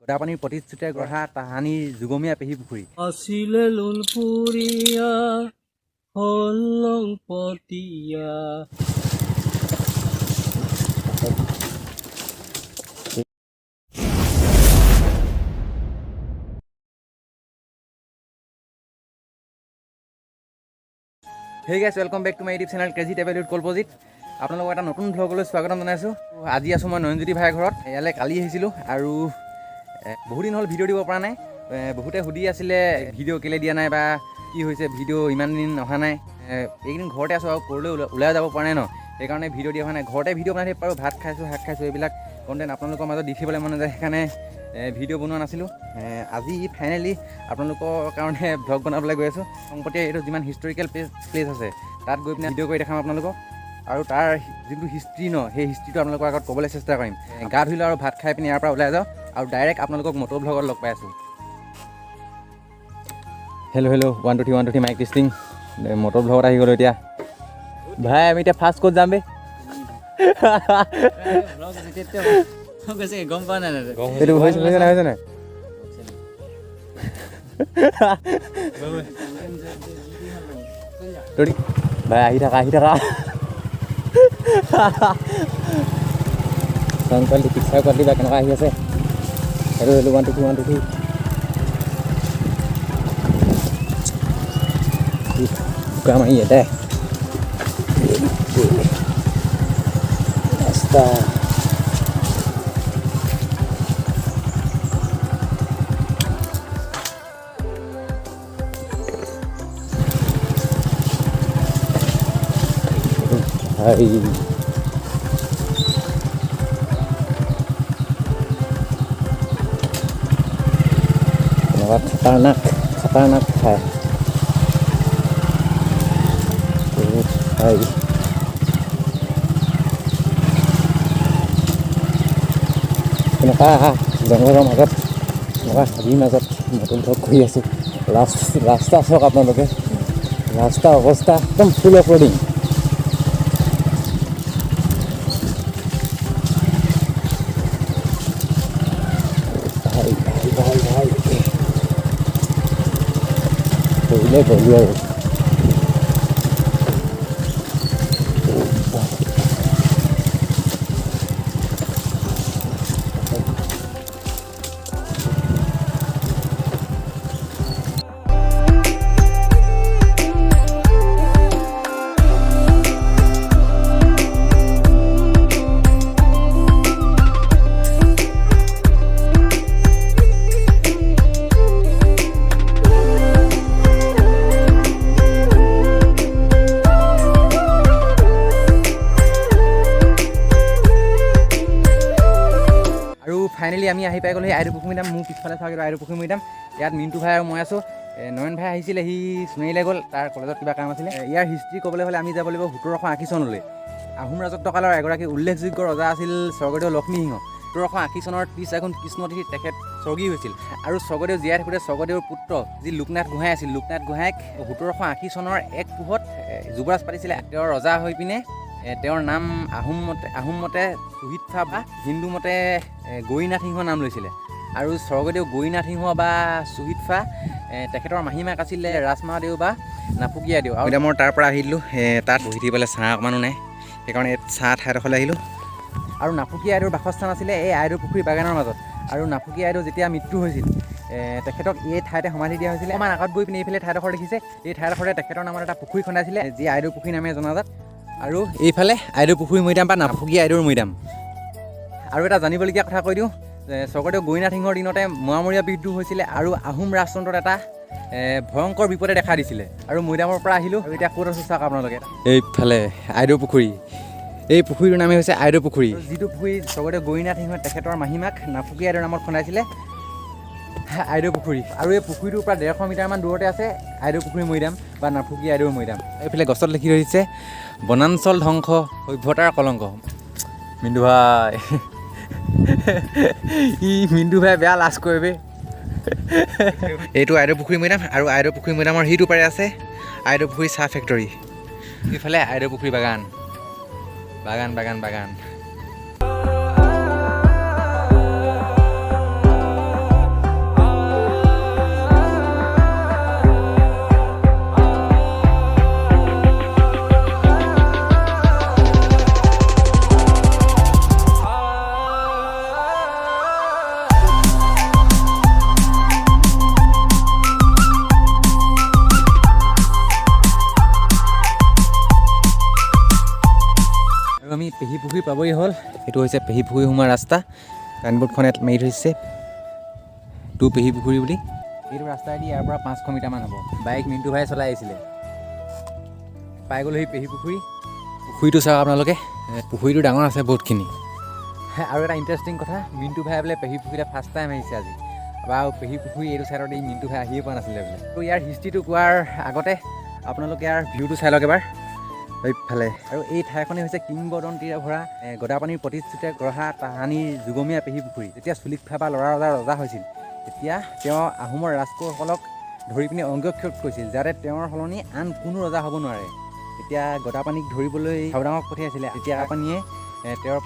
গদাপানীৰ প্ৰতিশ্ৰুতিৰে গঢ়া তাহানিৰ যুগমীয়া পেহী পুখুৰী। আছিলে লোলপুৰীয়া হলং পতিয়া। Hey guys, welcome back to my YouTube channel crazy travel with Kalpajit. আপোনালোকক এটা নতুন ভ্লগলৈ স্বাগতম জনাইছোঁ। আজি আছোঁ মই নয়নজ্যোতি ভাইৰ ঘৰত। ইয়ালৈ কালি আহিছিলোঁ আৰু বহুত দিন হ'ল ভিডিঅ' দিব পৰা নাই। বহুতে সুধি আছিলে ভিডিঅ' কেলৈ দিয়া নাই বা কি হৈছে, ভিডিঅ' ইমান দিন অহা নাই। এইকেইদিন ঘৰতে আছোঁ আৰু ক'লৈ ওলাই যাব পৰা নাই ন, সেইকাৰণে ভিডিঅ' দিয়া হোৱা নাই। ঘৰতে ভিডিঅ' বনাই থাকিব পাৰোঁ, ভাত খাইছোঁ এইবিলাক কণ্টেণ্ট আপোনালোকৰ মাজত দেখিবলৈ মন যায়, সেইকাৰণে ভিডিঅ' বনোৱা নাছিলোঁ। আজি ফাইনেলি আপোনালোকৰ কাৰণে ভ্লগ বনাবলৈ গৈ আছোঁ। শংকতীয়া এইটো যিমান হিষ্টৰিকেল প্লেচ আছে তাত গৈ পিনে ভিডিঅ' কৰি দেখাম আপোনালোকক। আৰু তাৰ যোনটো হিষ্ট্ৰী ন, সেই হিষ্ট্ৰীটো আপোনালোকৰ আগত ক'বলৈ চেষ্টা কৰিম। গা ধুই লওঁ আৰু ভাত খাই পিনে ইয়াৰ পৰা ওলাই যাওঁ আৰু ডাইৰেক্ট আপোনালোকক মটৰ ভ্লগত লগ পাই আছোঁ। Hello' 1 2 3 mic testing. মটৰ ভ্লগত আহি গ'লোঁ এতিয়া। ভাই আমি এতিয়া ফাৰ্ষ্ট ক'ত যাম বে? গম পোৱা নাই এইটো হৈছে নাই? ভাই আহি থাকা চাউণ্ড কোৱালিটি, পিক্সাৰ কোৱালিটি বা কেনেকুৱা আহি আছে। হেল্ল' 1 2 3 বোকা মাৰি দে ৰাস্তা। Hai. Lewat Setanak hai. Hai. Kenapa jangkauan agak di mazat motor truk কৰি আছোঁ। ৰাস্তা চাওক আপোনালোকে, ৰাস্তা অৱস্থা একদম ফুল অফ ৰ'ডিং। ভাই বহিলে আৰু ফাইনেলি আমি আহি পাই গ'লোঁ সেই আইদেউ পুখুৰী দাম। মোৰ পিছফালে চাওক আইদেউ পুখুৰী দাম। ইয়াত মিণ্টু ভাই আৰু মই আছোঁ। নয়ন ভাই আহিছিলে, সি সোণাৰীলৈ গ'ল, তাৰ কলেজত কিবা কাম আছিলে। ইয়াৰ হিষ্ট্ৰী ক'বলৈ হ'লে আমি যাব লাগিব 1780 চনলৈ। আহোম ৰাজত্বকালৰ এগৰাকী উল্লেখযোগ্য ৰজা আছিল স্বৰ্গদেউ লক্ষ্মীসিংহ। 1780 চনৰ 30 আঘোণ কৃষ্ণতিথিত তেখেত স্বৰ্গী হৈছিল। আৰু স্বৰ্গদেউ জীয়াই থাকোঁতে স্বৰ্গদেউৰ পুত্ৰ যি লোকনাথ গোহাঁই আছিল, লোকনাথ গোহাঁইক 1780 চনৰ 1 পুহত যুৱৰাজ পাতিছিলে। তেওঁৰ ৰজা হৈ পিনে তেওঁৰ নাম আহোম মতে সুহিতফা বা হিন্দু মতে গৌৰীনাথ সিংহ নাম লৈছিলে। আৰু স্বৰ্গদেউ গৌৰীনাথ সিংহ বা সুহিতফা, তেখেতৰ মাহীমাক আছিলে ৰাজমাদেউ বা নাফুকীয়াদেউ। আৰু এতিয়া মই তাৰ পৰা আহিলোঁ, তাত বহি থাকিবলৈ ছাঁ অকণমানো নাই, সেইকাৰণে ছাঁ ঠাইডোখৰলৈ আহিলোঁ। আৰু নাফুকীয়াদেউৰ বাসস্থান আছিলে এই আইদেউ পুখুৰী বাগানৰ মাজত। আৰু নাফুকীয়াদেউ যেতিয়া মৃত্যু হৈছিল, তেখেতক এই ঠাইতে সমাধি দিয়া হৈছিলে। অকণমান আগত গৈ পিনে এইফালে ঠাইডোখৰ দেখিছে, এই ঠাইডোখৰতে তেখেতৰ নামত এটা পুখুৰী খন্দাইছিলে, যি আইদেউ পুখুৰী নামে জনাজাত। আৰু এইফালে আইদেউ পুখুৰী মৈদাম বা নাফুকীয়া আইদেউৰ মৈদাম। আৰু এটা জানিবলগীয়া কথা কৈ দিওঁ, স্বৰ্গদেউ গৌৰীনাথ সিংহৰ দিনতে মোৱামৰীয়া বিদ্ৰোহ হৈছিলে আৰু আহোম ৰাজতন্ত্ৰত এটা ভয়ংকৰ বিপদে দেখা দিছিলে। আৰু মৈদামৰ পৰা আহিলোঁ আৰু এতিয়া ক'ত আছোঁ চাওক আপোনালোকে। এইফালে আইদেউ পুখুৰী, এই পুখুৰীটোৰ নামেই হৈছে আইদেউ পুখুৰী। যিটো পুখুৰী স্বৰ্গদেউ গৌৰীনাথ সিংহই তেখেতৰ মাহীমাক নাফুকীয়া আইদেউৰ নামত খন্দাইছিলে, আইদেউ পুখুৰী। আৰু এই পুখুৰীটোৰ পৰা 150 মিটাৰমান দূৰতে আছে আইদেউ পুখুৰী মৈদাম বা নাফুকীয়া আইদেউৰ মৈদাম। এইফালে গছত লিখি ৰৈছে বনাঞ্চল ধ্বংস সভ্যতাৰ কলংক। মিণ্টু ভাই মিণ্টু ভাই বেয়া লাজ কৰিবে। এইটো আইদেউ পুখুৰী মৈদাম, আৰু আইদেউ পুখুৰী মৈদামৰ সিটো পাৰে আছে আইদেউ পুখুৰী চাহ ফেক্টৰী। ইফালে আইদেউ পুখুৰী বাগান। পেহী পুখুৰী পাবই হ'ল। এইটো হৈছে পেহী পুখুৰী সোমোৱা ৰাস্তা। চাইনবোৰ্ডখন ইয়াত মাৰি থৈছে টু পেহী পুখুৰী বুলি। এইটো ৰাস্তাইদি ইয়াৰ পৰা 500 মিটাৰমান হ'ব। বাইক মিণ্টু ভাই চলাই আহিছিলে। পাই গ'লো সেই পেহী পুখুৰী। পুখুৰীটো চাওক আপোনালোকে, পুখুৰীটো ডাঙৰ আছে বহুতখিনি। আৰু এটা ইণ্টাৰেষ্টিং কথা, মিণ্টু ভাই বোলে পেহী পুখুৰীতে ফাৰ্ষ্ট টাইম আহিছে আজি। বা পেহী পুখুৰী এইটো ছাইডত এই মিণ্টু ভাই আহিয়ে পোৱা নাছিলে বোলে। তো ইয়াৰ হিষ্ট্ৰীটো কোৱাৰ আগতে আপোনালোকে ইয়াৰ ভিউটো চাই লওক এবাৰ এইফালে। আৰু এই ঠাইখনেই হৈছে কিংবদন্তিৰে ভৰা গদাপানীৰ প্ৰতিশ্ৰুতিৰে গঢ়া তাহানিৰ যুগমীয়া পেহী পুখুৰী। যেতিয়া চুলিকফা বা ল'ৰা ৰজা হৈছিল, তেতিয়া তেওঁ আহোমৰ ৰাজকোঁৱৰসকলক ধৰি পিনে অংগক্ষেপ কৰিছিল, যাতে তেওঁৰ সলনি আন কোনো ৰজা হ'ব নোৱাৰে। তেতিয়া গদাপানীক ধৰিবলৈ চাওদাঙক পঠিয়াইছিলে। তেতিয়া গদাপানীয়ে তেওঁৰ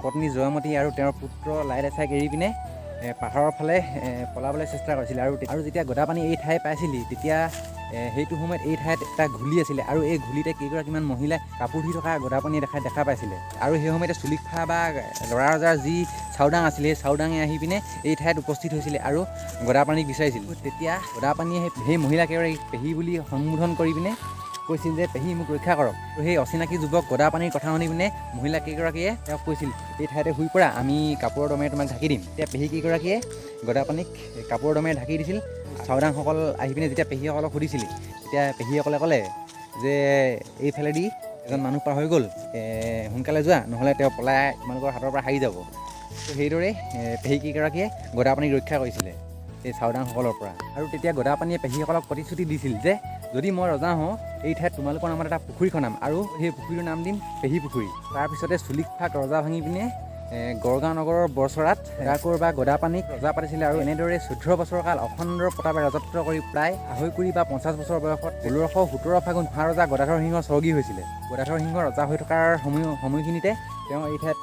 পত্নী জয়মতী আৰু তেওঁৰ পুত্ৰ লাইদেচাইক এৰি পিনে পাহাৰৰ ফালে পলাবলৈ চেষ্টা কৰিছিলে। আৰু যেতিয়া গদাপানী এই ঠাই পাইছিলি, তেতিয়া সেইটো সময়ত এই ঠাইত এটা ঘুলি আছিলে। আৰু এই ঘুলিতে কেইগৰাকীমান মহিলাই কাপোৰ ধুই থকা গদাপানীয়ে দেখা পাইছিলে। আৰু সেই সময়তে চুলিকফা বা ল'ৰা ৰজাৰ যি চাওদাং আছিলে, সেই চাওদাঙে আহি পিনে এই ঠাইত উপস্থিত হৈছিলে আৰু গদাপানীক বিচাৰিছিল। তেতিয়া গদাপানীয়ে সেই মহিলাকেইগৰাকীক পেহী বুলি সম্বোধন কৰি পিনে কৈছিল যে পেহী মোক ৰক্ষা কৰক। আৰু সেই অচিনাকি যুৱক গদাপানীৰ কথা শুনি পিনে মহিলাকেইগৰাকীয়ে তেওঁক কৈছিল এই ঠাইতে শুই পৰা, আমি কাপোৰৰ দমেৰে তোমাক ঢাকি দিম। তেতিয়া পেহীকেইগৰাকীয়ে গদাপানীক কাপোৰৰ দমেৰে ঢাকি দিছিল। চাওদাংসকল আহি পিনে যেতিয়া পেহীসকলক সুধিছিল, তেতিয়া পেহীসকলে ক'লে যে এইফালেদি এজন মানুহ পাৰ হৈ গ'ল, সোনকালে যোৱা, নহ'লে তেওঁ পলাই তোমালোকৰ হাতৰ পৰা হাৰি যাব। তো সেইদৰে পেহীকেইগৰাকীয়ে গদাপানীক ৰক্ষা কৰিছিলে এই চাওদাংসকলৰ পৰা। আৰু তেতিয়া গদাপানীয়ে পেহীসকলক প্ৰতিশ্ৰুতি দিছিল যে যদি মই ৰজা হওঁ, এই ঠাইত তোমালোকৰ নামত এটা পুখুৰী খনাম আৰু সেই পুখুৰীটোৰ নাম দিম পেহী পুখুৰী। তাৰপিছতে চুলিকফাক ৰজা ভাঙি পিনে গড়গাঁও নগৰৰ বৰচৰাত ৰাকোৰ বা গদাপানীক ৰজা পাতিছিলে। আৰু এনেদৰে 14 বছৰ কাল অখণ্ড প্ৰতাপে ৰাজত্ব কৰি প্ৰায় 250 বা 50 বছৰ বয়সত 1617 ফাগুন মহাৰজা গদাধৰ সিংহ স্বৰ্গী হৈছিলে। গদাধৰ সিংহ ৰজা হৈ থকাৰ সময়খিনিতে তেওঁ এই ঠাইত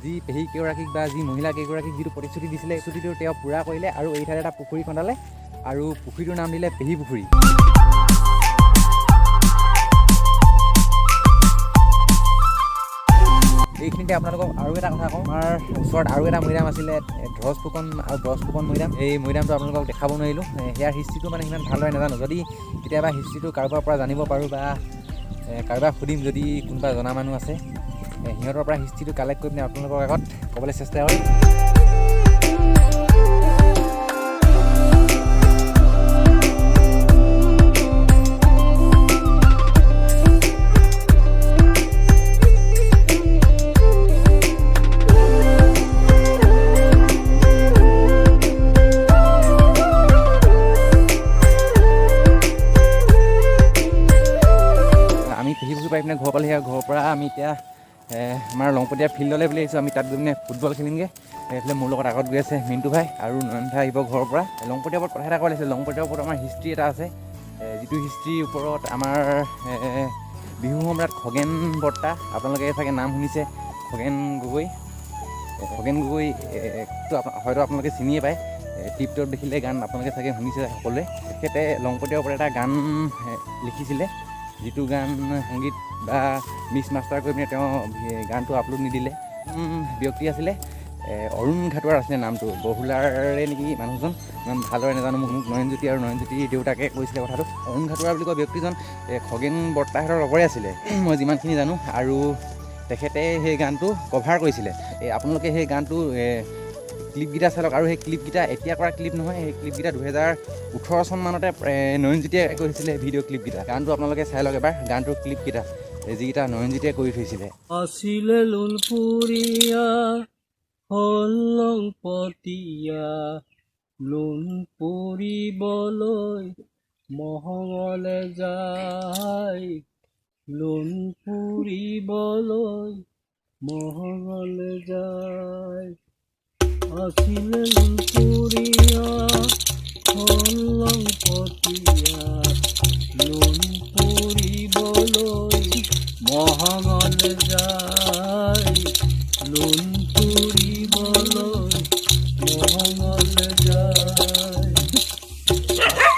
যি পেহীকেইগৰাকীক বা যি মহিলাকেইগৰাকীক যিটো প্ৰতিশ্ৰুতি দিছিলে, প্ৰতিশ্ৰুতিটো তেওঁ পূৰা কৰিলে আৰু এই ঠাইত এটা পুখুৰী খন্দালে আৰু পুখুৰীটোৰ নাম দিলে পেহী পুখুৰী। এইখিনিতে আপোনালোকক আৰু এটা কথা কওঁ, আমাৰ ওচৰত আৰু এটা মৈদাম আছিলে ধৰজ ফুকন আৰু ব্ৰজ ফুকন মৈদাম। এই মৈদামটো আপোনালোকক দেখাব নোৱাৰিলোঁ। সেয়াৰ হিষ্ট্ৰীটো মানে সিমান ভালদৰে নাজানো। যদি কেতিয়াবা হিষ্ট্ৰীটো কাৰোবাৰ পৰা জানিব পাৰোঁ বা কাৰোবাক সুধিম, যদি কোনোবা জনা মানুহ আছে, সিহঁতৰ পৰা হিষ্ট্ৰীটো কালেক্ট কৰি পিনে আপোনালোকৰ আগত ক'বলৈ চেষ্টা কৰিম। পাই পিনে ঘৰ পালেহি। ঘৰৰ পৰা আমি এতিয়া আমাৰ লংপটীয়া ফিল্ডলৈ বুলি আহিছোঁ। আমি তাত গৈ পিনে ফুটবল খেলিমগৈ। এইফালে মোৰ লগত আগত গৈ আছে মিণ্টু ভাই আৰু নয়ন ভাই আহিব ঘৰৰ পৰা। লংপটীয়া ওপৰত কথা এটা কৈ লাগিছে। লংপটীয়াৰ ওপৰত আমাৰ হিষ্ট্ৰী এটা আছে, যিটো হিষ্ট্ৰীৰ ওপৰত আমাৰ বিহু সম্ৰাট খগেন বৰ্তা, আপোনালোকে চাগে নাম শুনিছে, খগেন গগৈ হয়তো আপোনালোকে চিনিয়ে পায়। টিপটপ দেখিলে গান আপোনালোকে চাগে শুনিছে সকলোৱে। তেখেতে লংপটীয়াৰ ওপৰত এটা গান লিখিছিলে, যিটো গান সংগীত বা মিক্স মাষ্টাৰ কৰি পিনে তেওঁ গানটো আপলোড নিদিলে। ব্যক্তি আছিলে অৰুণ ঘাটোৱাৰ আছিলে নামটো, বহুলাৰে নেকি মানুহজন, ইমান ভালদৰে নাজানো। মোক নয়নজ্যোতি আৰু নয়নজ্যোতিৰ দেউতাকে কৈছিলে কথাটো। অৰুণ ঘাটোৱাৰ বুলি কোৱা ব্যক্তিজন খগেন বৰ্তাহঁতৰ লগৰে আছিলে মই যিমানখিনি জানো। আৰু তেখেতে সেই গানটো কভাৰ কৰিছিলে। আপোনালোকে সেই গানটো ক্লিপকেইটা চাই লওক। আৰু সেই ক্লিপকেইটা এতিয়া কৰা ক্লিপ নহয়, সেই ক্লিপকেইটা 2018 চন মানতে নয়নজ্যোতিয়ে কৰিছিলে ভিডিঅ' ক্লিপকেইটা। গানটো আপোনালোকে চাই লওক এবাৰ, গানটোৰ ক্লিপকেইটা যিকেইটা নয়নজ্যোতিয়ে কৰি থৈছিলে। আছিলে লোণপুৰীয়া হলংপতীয়া, লোণ পুৰিবলৈ মহঙলে যায়, লোণ পুৰিবলৈ মহঙলে যায়। আছিলে লোণপুৰীয়া হলংপতীয়া, লোণ পুৰিবলৈ মহঙলে যায়, লোণ পুৰিবলৈ মহঙলে যায়।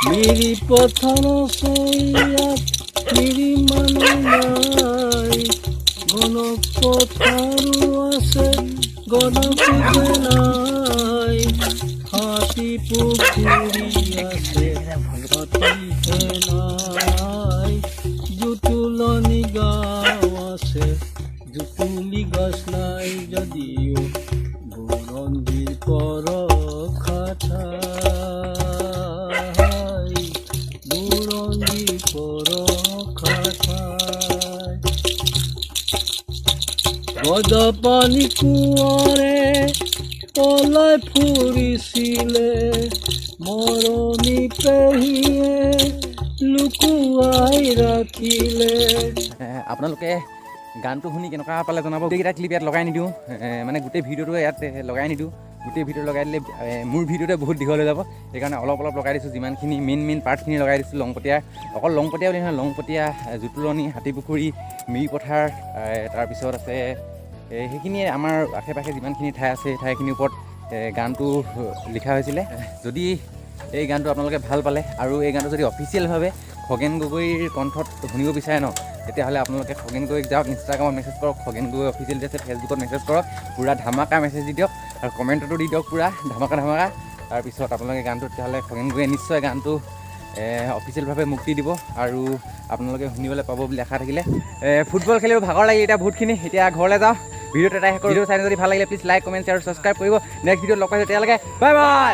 মিৰি পথাৰ চৈয়াত মিৰি মানুহ নাই, গণক পথাৰো আছে গণপুজে নাই, হাতী পুখুৰী আছে হাতীহে নাই, জুতুলনি গাঁও আছে বৰষা ঠাই বুৰঞ্জী বৰষা ঠাই গজপানী কোঁৱৰে পলাই ফুৰিছিলে মৰমী পেহীয়ে লুকুৱাই ৰাখিলে। আপোনালোকে গানটো শুনি কেনেকুৱা পালে জনাব। গোটেইকেইটা ক্লিপ ইয়াত লগাই নিদিওঁ, মানে গোটেই ভিডিঅ'টো ইয়াত লগাই নিদিওঁ। গোটেই ভিডিঅ' লগাই দিলে মোৰ ভিডিঅ'তে বহুত দীঘল হৈ যাব, সেইকাৰণে অলপ অলপ লগাই দিছোঁ। যিমানখিনি মেইন পাৰ্টখিনি লগাই দিছোঁ। লংপটীয়া অকল লংপটীয়া বুলি নহয়, লংপটীয়া, জুতুলনি, হাতীপুখুৰী, মিৰিপথাৰ, তাৰপিছত আছে সেইখিনিয়ে আমাৰ আশে পাশে যিমানখিনি ঠাই আছে সেই ঠাইখিনিৰ ওপৰত গানটো লিখা হৈছিলে। যদি এই গানটো আপোনালোকে ভাল পালে আৰু এই গানটো যদি অফিচিয়েলভাৱে খগেন গগৈৰ কণ্ঠত শুনিব বিচাৰে ন, তেতিয়াহ'লে আপোনালোকে খগেন গগৈক যাওক, ইনষ্টাগ্ৰামত মেছেজ কৰক, খগেন গগৈ অফিচিয়েল আছে, ফেচবুকত মেছেজ কৰক, পূৰা ধামাকা মেছেজ দি দিয়ক আৰু কমেণ্টতো দি দিয়ক পূৰা ধামাকা। তাৰপিছত আপোনালোকে গানটো তেতিয়াহ'লে খগেন গগৈয়ে নিশ্চয় গানটো অফিচিয়েলভাৱে মুক্তি দিব আৰু আপোনালোকে শুনিবলৈ পাব বুলি আশা থাকিলে। ফুটবল খেলিব ভাগৰ লাগিল এতিয়া বহুতখিনি, এতিয়া ঘৰলৈ যাওঁ। ভিডিঅ'টো এটাই শেষ কৰোঁ। ভিডিঅ' চাই যদি ভাল লাগিলে প্লিজ লাইক, কমেণ্ট, শ্বেয়াৰ আৰু ছাবস্ক্ৰাইব কৰিব। নেক্সট ভিডিঅ'ত লগ পাইছোঁ, তেতিয়ালৈকে বাই বাই।